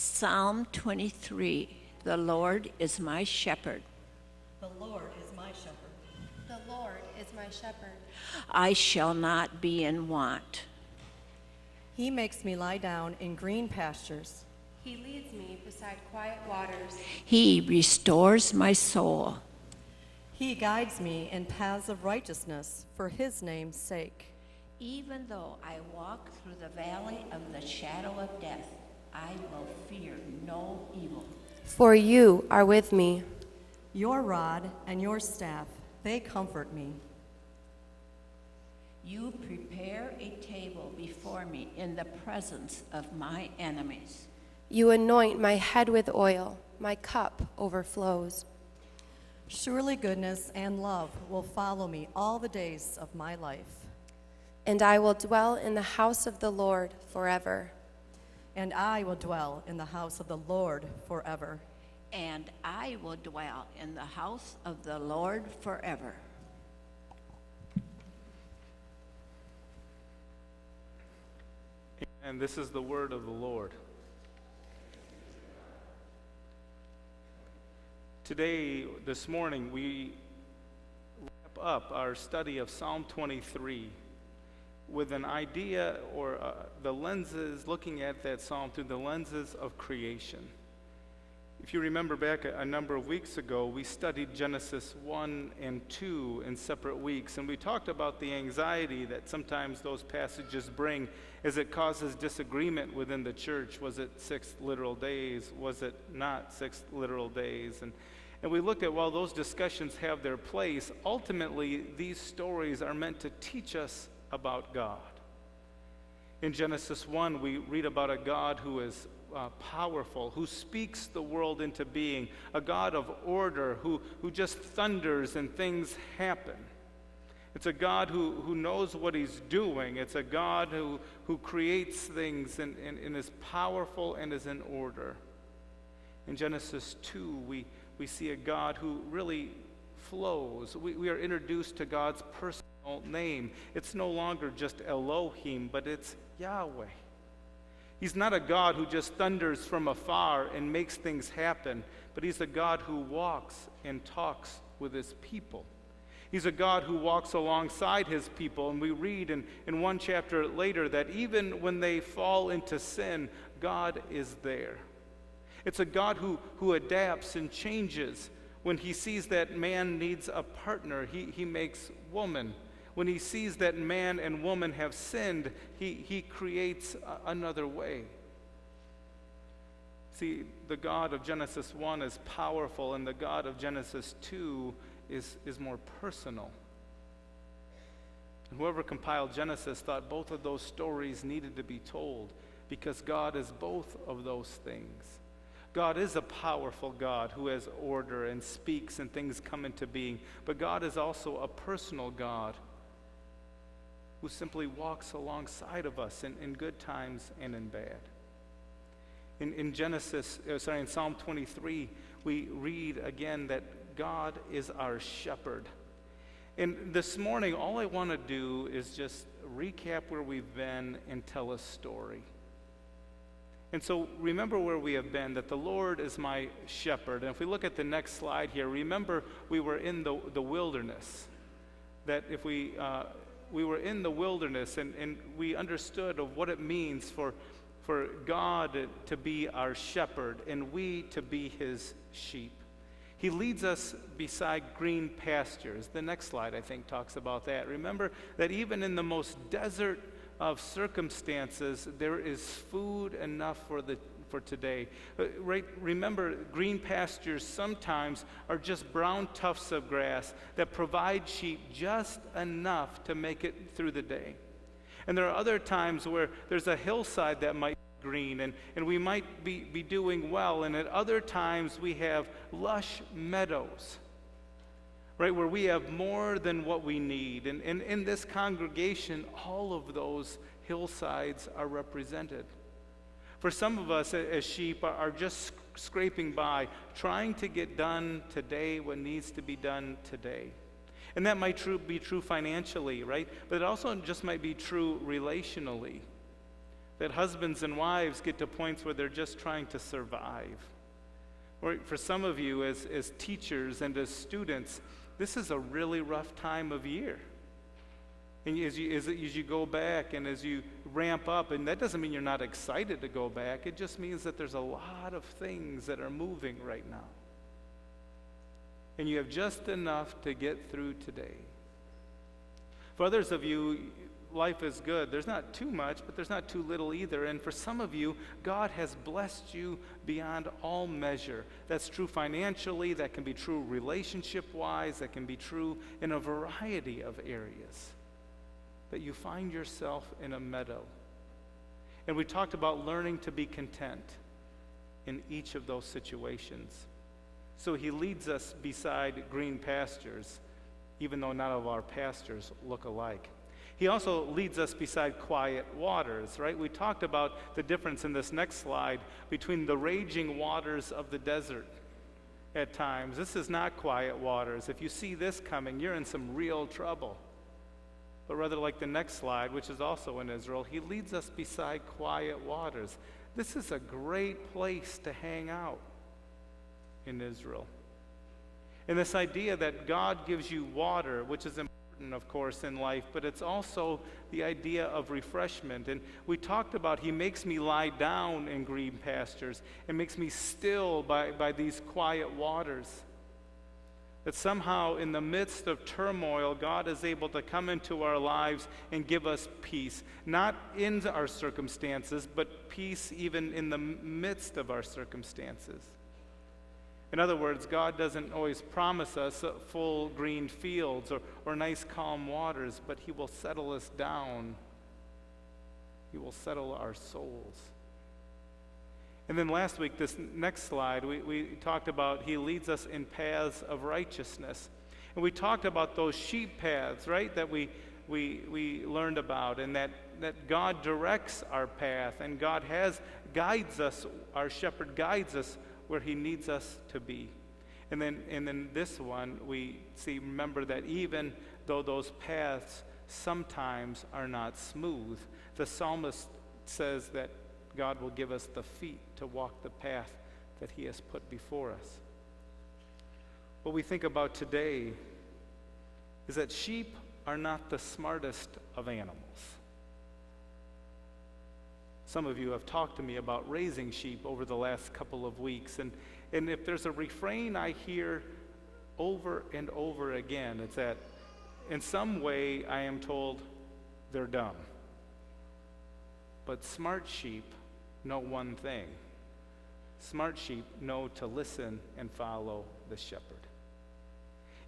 Psalm 23, the Lord is my shepherd. The Lord is my shepherd. The Lord is my shepherd. I shall not be in want. He makes me lie down in green pastures. He leads me beside quiet waters. He restores my soul. He guides me in paths of righteousness for his name's sake. Even though I walk through the valley of the shadow of death, I will fear no evil. For you are with me. Your rod and your staff, they comfort me. You prepare a table before me in the presence of my enemies. You anoint my head with oil. My cup overflows. Surely goodness and love will follow me all the days of my life. And I will dwell in the house of the Lord forever. And I will dwell in the house of the Lord forever. And I will dwell in the house of the Lord forever. And this is the word of the Lord. Today, this morning, we wrap up our study of Psalm 23 with an idea or the lenses, looking at that psalm through the lenses of creation. If you remember back a number of weeks ago, we studied Genesis 1 and 2 in separate weeks, and we talked about the anxiety that sometimes those passages bring as it causes disagreement within the church. Was it 6 literal days? Was it not 6 literal days? And we looked at, while those discussions have their place, ultimately these stories are meant to teach us about God. In Genesis 1, we read about a God who is powerful, who speaks the world into being, a God of order who just thunders and things happen. It's a God who knows what he's doing. It's a God who creates things and is powerful and is in order. In Genesis 2, we see a God who really flows. We are introduced to God's personal name. It's no longer just Elohim, but it's Yahweh. He's not a God who just thunders from afar and makes things happen, but he's a God who walks and talks with his people. He's a God who walks alongside his people, and we read in one chapter later that even when they fall into sin, God is there. It's a God who adapts and changes. When he sees that man needs a partner, he makes woman. When he sees that man and woman have sinned, he creates another way. See, the God of Genesis 1 is powerful, and the God of Genesis 2 is more personal. And whoever compiled Genesis thought both of those stories needed to be told, because God is both of those things. God is a powerful God who has order and speaks and things come into being, but God is also a personal God who simply walks alongside of us in good times and in bad. In Psalm 23, we read again that God is our shepherd. And this morning, all I want to do is just recap where we've been and tell a story. And so remember where we have been, that the Lord is my shepherd. And if we look at the next slide here, remember we were in the wilderness. That if we were in the wilderness and we understood of what it means for God to be our shepherd and we to be his sheep. He leads us beside green pastures. The next slide, I think, talks about that. Remember that even in the most desert of circumstances, there is food enough for today. Right? Remember, green pastures sometimes are just brown tufts of grass that provide sheep just enough to make it through the day. And there are other times where there's a hillside that might be green, and we might be doing well, and at other times we have lush meadows, right, where we have more than what we need. And in this congregation, all of those hillsides are represented. For some of us as sheep are just scraping by, trying to get done today what needs to be done today. And that might be true financially, right? But it also just might be true relationally. That husbands and wives get to points where they're just trying to survive. Or for some of you as teachers and as students, this is a really rough time of year. And as you go back and as you ramp up, and that doesn't mean you're not excited to go back, it just means that there's a lot of things that are moving right now. And you have just enough to get through today. For others of you, life is good. There's not too much, but there's not too little either. And for some of you, God has blessed you beyond all measure. That's true financially, that can be true relationship-wise, that can be true in a variety of areas. That you find yourself in a meadow. And we talked about learning to be content in each of those situations. So he leads us beside green pastures, even though none of our pastures look alike. He also leads us beside quiet waters, right? We talked about the difference in this next slide between the raging waters of the desert at times. This is not quiet waters. If you see this coming, you're in some real trouble. But rather like the next slide, which is also in Israel, he leads us beside quiet waters. This is a great place to hang out in Israel. And this idea that God gives you water, which is important, of course, in life, but it's also the idea of refreshment. And we talked about he makes me lie down in green pastures and makes me still by these quiet waters. That somehow in the midst of turmoil, God is able to come into our lives and give us peace. Not in our circumstances, but peace even in the midst of our circumstances. In other words, God doesn't always promise us full green fields or nice calm waters, but he will settle us down. He will settle our souls. And then last week, this next slide, we talked about he leads us in paths of righteousness. And we talked about those sheep paths, right, that we learned about, and that God directs our path, and God guides us, our shepherd guides us where he needs us to be. And then this one, we see, remember that even though those paths sometimes are not smooth, the psalmist says that God will give us the feet to walk the path that he has put before us. What we think about today is that sheep are not the smartest of animals. Some of you have talked to me about raising sheep over the last couple of weeks, and if there's a refrain I hear over and over again, it's that in some way I am told they're dumb. But smart sheep know one thing. Smart sheep know to listen and follow the shepherd.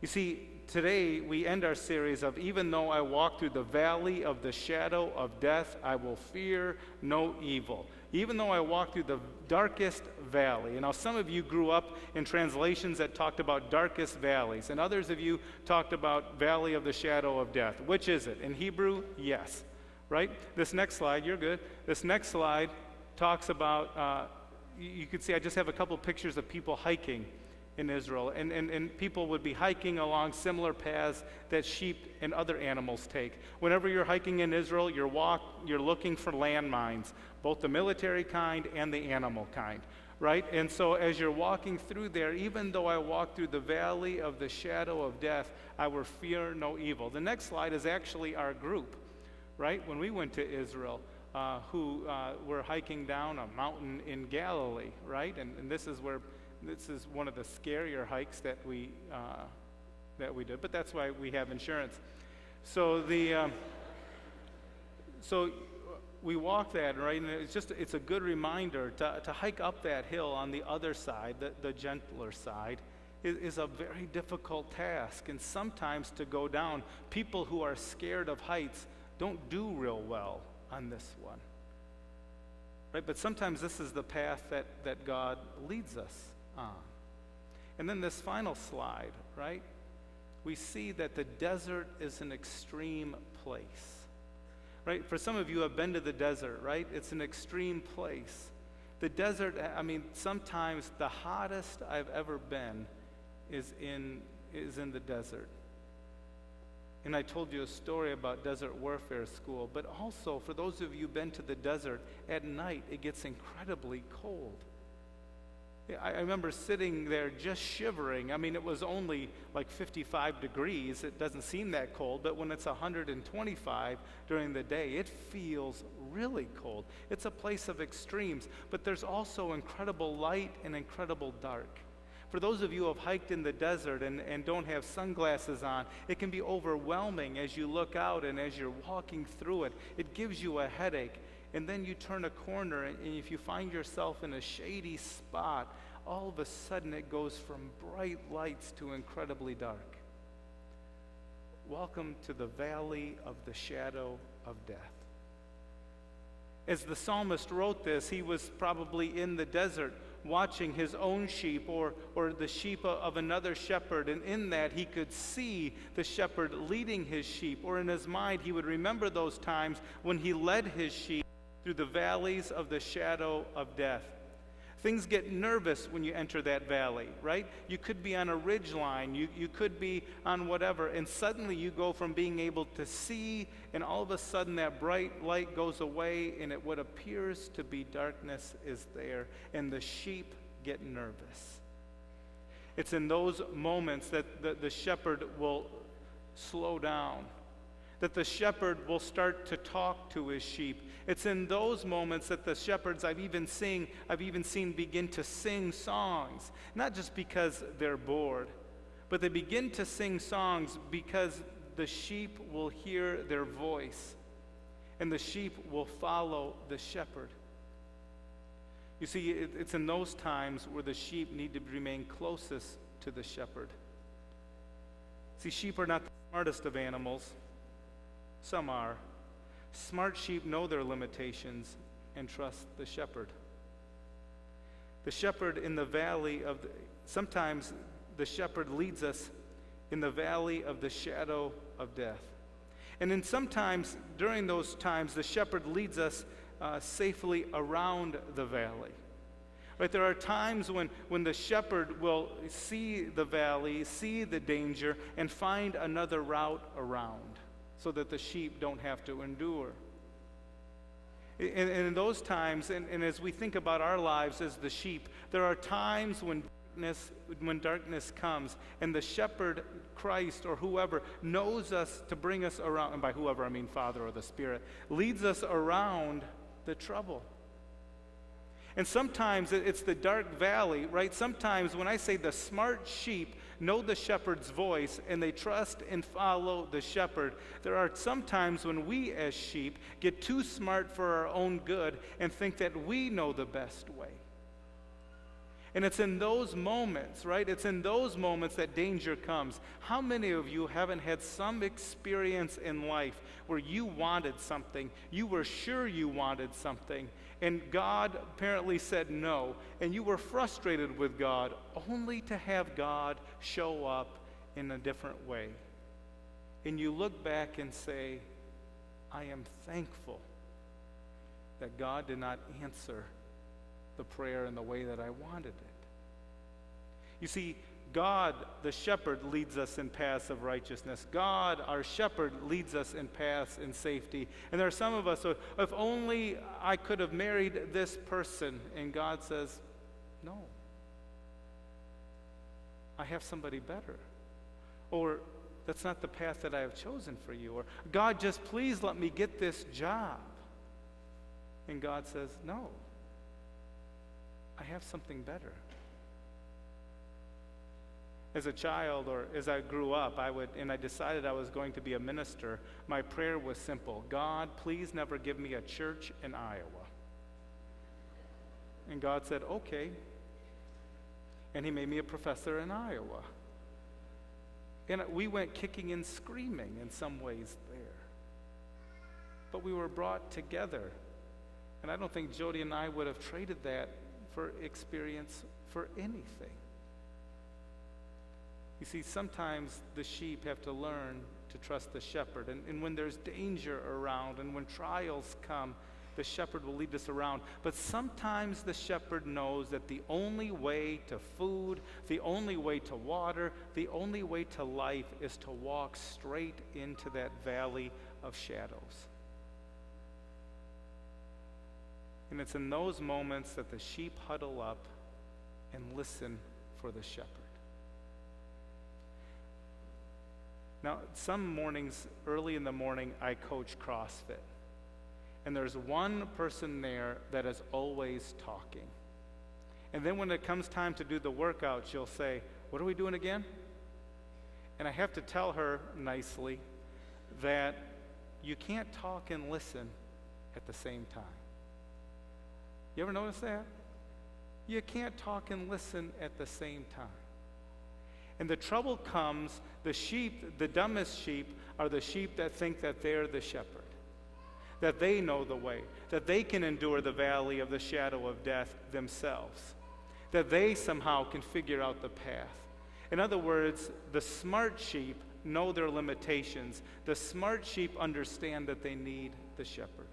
You see, today we end our series of even though I walk through the valley of the shadow of death, I will fear no evil. Even though I walk through the darkest valley. And now some of you grew up in translations that talked about darkest valleys, and others of you talked about valley of the shadow of death. Which is it? In Hebrew, yes. Right? This next slide, you're good. This next slide talks about, you could see I just have a couple pictures of people hiking in Israel, and people would be hiking along similar paths that sheep and other animals take. Whenever you're hiking in Israel, you're looking for landmines, both the military kind and the animal kind, right? And so as you're walking through there, even though I walk through the valley of the shadow of death, I will fear no evil. The next slide is actually our group, right? When we went to Israel, who were hiking down a mountain in Galilee, right? And this is one of the scarier hikes that we did, but that's why we have insurance. So so we walk that, right? And it's a good reminder to hike up that hill on the other side, the gentler side, is a very difficult task. And sometimes to go down, people who are scared of heights don't do real well on this one. Right? But sometimes this is the path that God leads us on. And then this final slide, right? We see that the desert is an extreme place. Right? For some of you who have been to the desert, right? It's an extreme place. The desert, I mean, sometimes the hottest I've ever been is in the desert. And I told you a story about Desert Warfare School, but also for those of you who've been to the desert, at night it gets incredibly cold. I remember sitting there just shivering. I mean, it was only like 55 degrees. It doesn't seem that cold, but when it's 125 during the day, it feels really cold. It's a place of extremes, but there's also incredible light and incredible dark. For those of you who have hiked in the desert and don't have sunglasses on, it can be overwhelming as you look out and as you're walking through it. It gives you a headache. And then you turn a corner, and if you find yourself in a shady spot, all of a sudden it goes from bright lights to incredibly dark. Welcome to the valley of the shadow of death. As the psalmist wrote this, he was probably in the desert watching his own sheep or the sheep of another shepherd, and in that he could see the shepherd leading his sheep, or in his mind he would remember those times when he led his sheep through the valleys of the shadow of death. Things get nervous when you enter that valley, right? You could be on a ridge line, you could be on whatever, and suddenly you go from being able to see, and all of a sudden that bright light goes away, and what appears to be darkness is there, and the sheep get nervous. It's in those moments that the shepherd will slow down, that the shepherd will start to talk to his sheep. It's in those moments that the shepherds I've even seen begin to sing songs, not just because they're bored, but they begin to sing songs because the sheep will hear their voice, and the sheep will follow the shepherd. You see, it's in those times where the sheep need to remain closest to the shepherd. See, sheep are not the smartest of animals. Some are. Smart sheep know their limitations and trust the shepherd. The shepherd in the valley of sometimes the shepherd leads us in the valley of the shadow of death. And then sometimes during those times, the shepherd leads us safely around the valley. Right, there are times when the shepherd will see the valley, see the danger, and find another route around, so that the sheep don't have to endure. And in those times, and as we think about our lives as the sheep, there are times when darkness comes, and the shepherd, Christ or whoever, knows us to bring us around, and by whoever I mean Father or the Spirit, leads us around the trouble. And sometimes it's the dark valley, right? Sometimes when I say the smart sheep know the shepherd's voice and they trust and follow the shepherd, there are some times when we as sheep get too smart for our own good and think that we know the best way. And it's in those moments, right? It's in those moments that danger comes. How many of you haven't had some experience in life where you wanted something, you were sure you wanted something, and God apparently said no, and you were frustrated with God only to have God show up in a different way? And you look back and say, I am thankful that God did not answer the prayer in the way that I wanted it. You see, God, the shepherd, leads us in paths of righteousness. God, our shepherd, leads us in paths in safety. And there are some of us, if only I could have married this person, and God says, no. I have somebody better. Or, that's not the path that I have chosen for you. Or, God, just please let me get this job. And God says, no. I have something better. As a child, or as I grew up, I decided I was going to be a minister. My prayer was simple: God, please never give me a church in Iowa. And God said, okay. And he made me a professor in Iowa. And we went kicking and screaming in some ways there. But we were brought together. And I don't think Jody and I would have traded that for experience for anything. You see, sometimes the sheep have to learn to trust the shepherd. And when there's danger around and when trials come, The shepherd will lead us around. But sometimes the shepherd knows that the only way to food, the only way to water, the only way to life is to walk straight into that valley of shadows. And it's in those moments that the sheep huddle up and listen for the shepherd. Now, some mornings, early in the morning, I coach CrossFit. And there's one person there that is always talking. And then when it comes time to do the workout, she'll say, "What are we doing again?" And I have to tell her nicely that you can't talk and listen at the same time. You ever notice that? You can't talk and listen at the same time. And the trouble comes, the sheep, the dumbest sheep, are the sheep that think that they're the shepherd, that they know the way, that they can endure the valley of the shadow of death themselves, that they somehow can figure out the path. In other words, the smart sheep know their limitations. The smart sheep understand that they need the shepherd.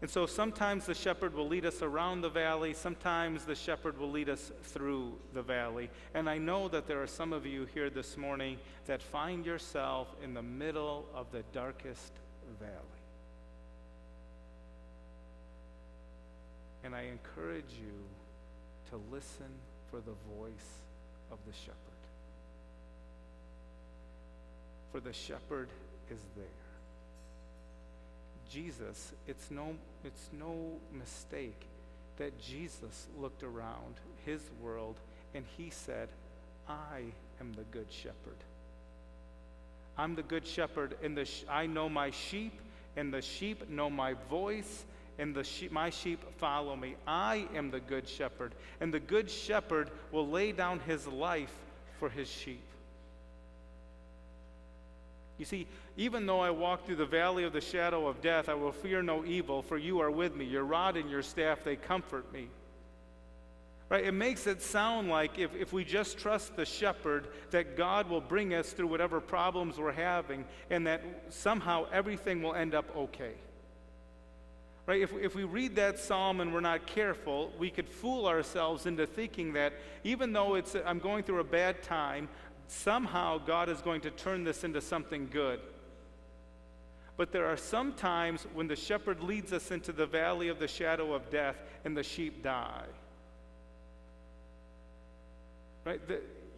And so sometimes the shepherd will lead us around the valley. Sometimes the shepherd will lead us through the valley. And I know that there are some of you here this morning that find yourself in the middle of the darkest valley. And I encourage you to listen for the voice of the shepherd. For the shepherd is there. Jesus, it's no mistake that Jesus looked around his world and he said, "I am the good shepherd. I'm the good shepherd, and I know my sheep, and the sheep know my voice, and my sheep follow me. I am the good shepherd, and the good shepherd will lay down his life for his sheep." You see, even though I walk through the valley of the shadow of death, I will fear no evil, for you are with me. Your rod and your staff, they comfort me. Right? It makes it sound like if we just trust the shepherd, that God will bring us through whatever problems we're having, and that somehow everything will end up okay. Right? If we read that psalm and we're not careful, we could fool ourselves into thinking that even though I'm going through a bad time, somehow God is going to turn this into something good. But there are some times when the shepherd leads us into the valley of the shadow of death and the sheep die. Right?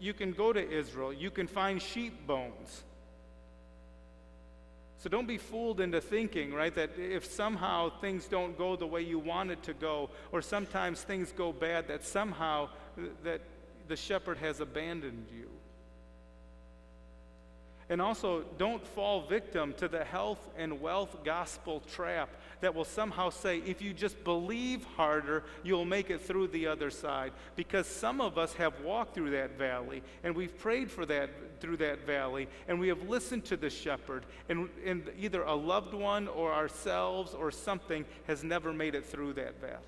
You can go to Israel, you can find sheep bones. So don't be fooled into thinking, right, that if somehow things don't go the way you want it to go, or sometimes things go bad, that somehow that the shepherd has abandoned you. And also, don't fall victim to the health and wealth gospel trap that will somehow say, if you just believe harder, you'll make it through the other side. Because some of us have walked through that valley, and we've prayed for that through that valley, and we have listened to the shepherd, and either a loved one or ourselves or something has never made it through that valley.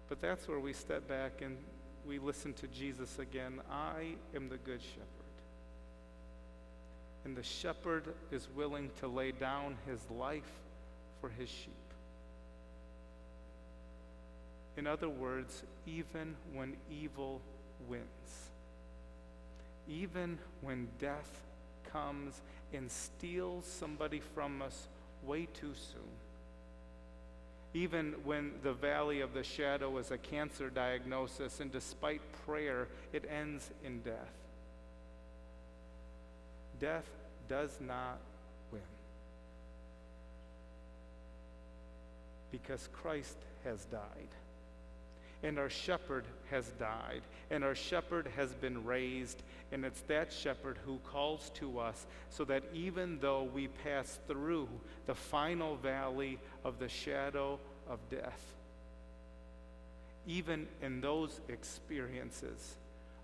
But that's where we step back and we listen to Jesus again. I am the good shepherd. And the shepherd is willing to lay down his life for his sheep. In other words, even when evil wins, even when death comes and steals somebody from us way too soon, even when the valley of the shadow is a cancer diagnosis, and despite prayer, it ends in death. Death does not win. Because Christ has died. And our shepherd has died. And our shepherd has been raised. And it's that shepherd who calls to us so that even though we pass through the final valley of the shadow of death, even in those experiences,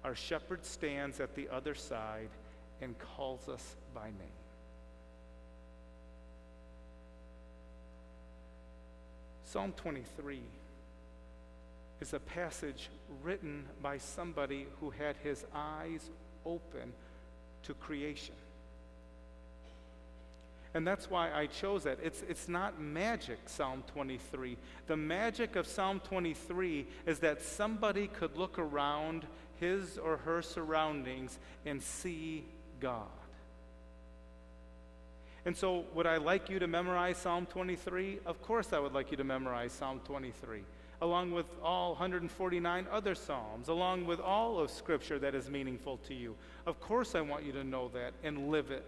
our shepherd stands at the other side and calls us by name. Psalm 23 is a passage written by somebody who had his eyes open to creation. And that's why I chose that. It's not magic, Psalm 23. The magic of Psalm 23 is that somebody could look around his or her surroundings and see God. And so, would I like you to memorize Psalm 23? Of course I would like you to memorize Psalm 23, along with all 149 other Psalms, along with all of Scripture that is meaningful to you. Of course I want you to know that and live it.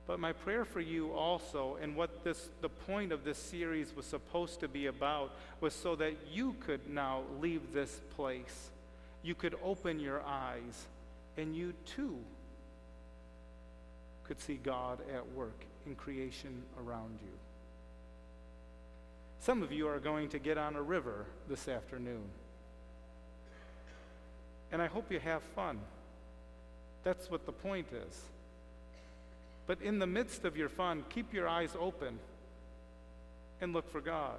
But my prayer for you also, and what the point of this series was supposed to be about, was so that you could now leave this place. You could open your eyes, and you too could see God at work in creation around you. Some of you are going to get on a river this afternoon. And I hope you have fun. That's what the point is. But in the midst of your fun, keep your eyes open and look for God.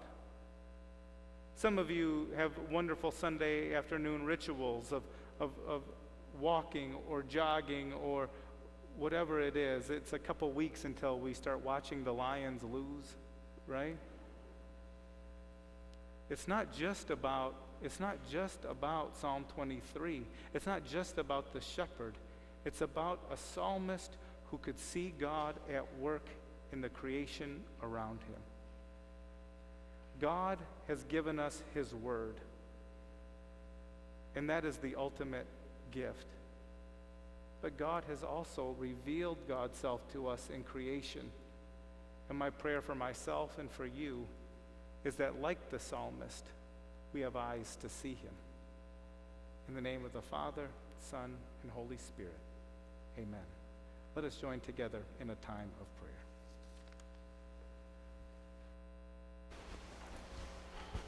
Some of you have wonderful Sunday afternoon rituals of walking or jogging or whatever it is. It's a couple weeks until we start watching the Lions lose, right? It's not just about Psalm 23. It's not just about the shepherd. It's about a psalmist who could see God at work in the creation around him. God has given us his word, and that is the ultimate gift. But God has also revealed God's self to us in creation. And my prayer for myself and for you is that, like the psalmist, we have eyes to see him. In the name of the Father, Son, and Holy Spirit, amen. Let us join together in a time of prayer.